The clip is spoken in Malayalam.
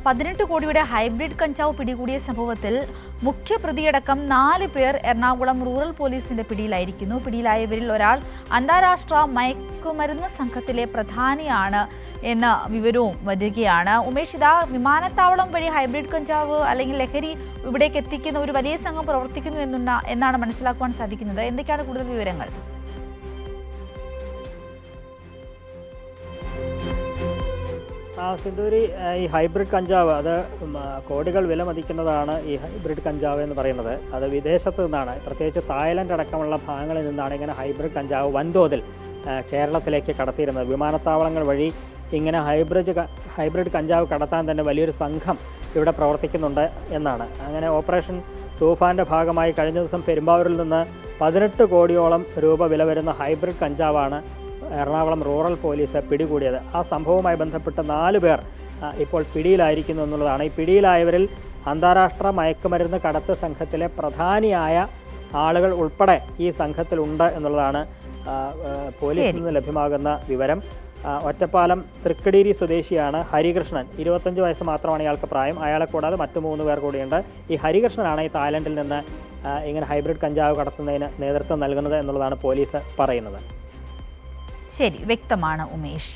18 കോടിയുടെ ഹൈബ്രിഡ് കഞ്ചാവ് പിടികൂടിയ സംഭവത്തിൽ മുഖ്യപ്രതിയടക്കം 4 പേർ എറണാകുളം റൂറൽ പോലീസിന്റെ പിടിയിലായിരിക്കുന്നു. പിടിയിലായവരിൽ ഒരാൾ അന്താരാഷ്ട്ര മയക്കുമരുന്ന് സംഘത്തിലെ പ്രധാനിയാണ് എന്ന വിവരവും വരികയാണ്. ഉമേഷ്, ഇതാ വിമാനത്താവളം വഴി ഹൈബ്രിഡ് കഞ്ചാവ് അല്ലെങ്കിൽ ലഹരി ഇവിടേക്ക് എത്തിക്കുന്ന ഒരു വലിയ സംഘം പ്രവർത്തിക്കുന്നു എന്നാണ് മനസ്സിലാക്കുവാൻ സാധിക്കുന്നത്. എന്തൊക്കെയാണ് കൂടുതൽ വിവരങ്ങൾ? സിന്ധൂരി, ഈ ഹൈബ്രിഡ് കഞ്ചാവ് അത് കോടികൾ വില മതിക്കുന്നതാണ്. ഈ ഹൈബ്രിഡ് കഞ്ചാവ് എന്ന് പറയുന്നത് അത് വിദേശത്ത് നിന്നാണ്, പ്രത്യേകിച്ച് തായ്ലൻഡ് അടക്കമുള്ള ഭാഗങ്ങളിൽ നിന്നാണ് ഇങ്ങനെ ഹൈബ്രിഡ് കഞ്ചാവ് വൻതോതിൽ കേരളത്തിലേക്ക് കടത്തിയിരുന്നത്. വിമാനത്താവളങ്ങൾ വഴി ഇങ്ങനെ ഹൈബ്രിഡ് കഞ്ചാവ് കടത്താൻ തന്നെ വലിയൊരു സംഘം ഇവിടെ പ്രവർത്തിക്കുന്നുണ്ട് എന്നാണ്. അങ്ങനെ ഓപ്പറേഷൻ തൂഫാൻ്റെ ഭാഗമായി കഴിഞ്ഞ ദിവസം പെരുമ്പാവൂരിൽ നിന്ന് 18 കോടിയോളം രൂപ വില വരുന്ന ഹൈബ്രിഡ് കഞ്ചാവാണ് എറണാകുളം റൂറൽ പോലീസ് പിടികൂടിയത്. ആ സംഭവവുമായി ബന്ധപ്പെട്ട് 4 പേർ ഇപ്പോൾ പിടിയിലായിരിക്കുന്നു എന്നുള്ളതാണ്. ഈ പിടിയിലായവരിൽ അന്താരാഷ്ട്ര മയക്കുമരുന്ന് കടത്ത് സംഘത്തിലെ പ്രധാനിയായ ആളുകൾ ഉൾപ്പെടെ ഈ സംഘത്തിലുണ്ട് എന്നുള്ളതാണ് പോലീസിൽ നിന്ന് ലഭ്യമാകുന്ന വിവരം. ഒറ്റപ്പാലം തൃക്കടീരി സ്വദേശിയാണ് ഹരികൃഷ്ണൻ. 25 വയസ്സ് മാത്രമാണ് ഇയാൾക്ക് പ്രായം. അയാളെ കൂടാതെ മറ്റു 3 പേർ കൂടിയുണ്ട്. ഈ ഹരികൃഷ്ണനാണ് ഈ തായ്ലൻഡിൽ നിന്ന് ഇങ്ങനെ ഹൈബ്രിഡ് കഞ്ചാവ് കടത്തുന്നതിന് നേതൃത്വം നൽകുന്നത് എന്നുള്ളതാണ് പോലീസ് പറയുന്നത്. ശരി, വ്യക്തമാണ് ഉമേഷ്.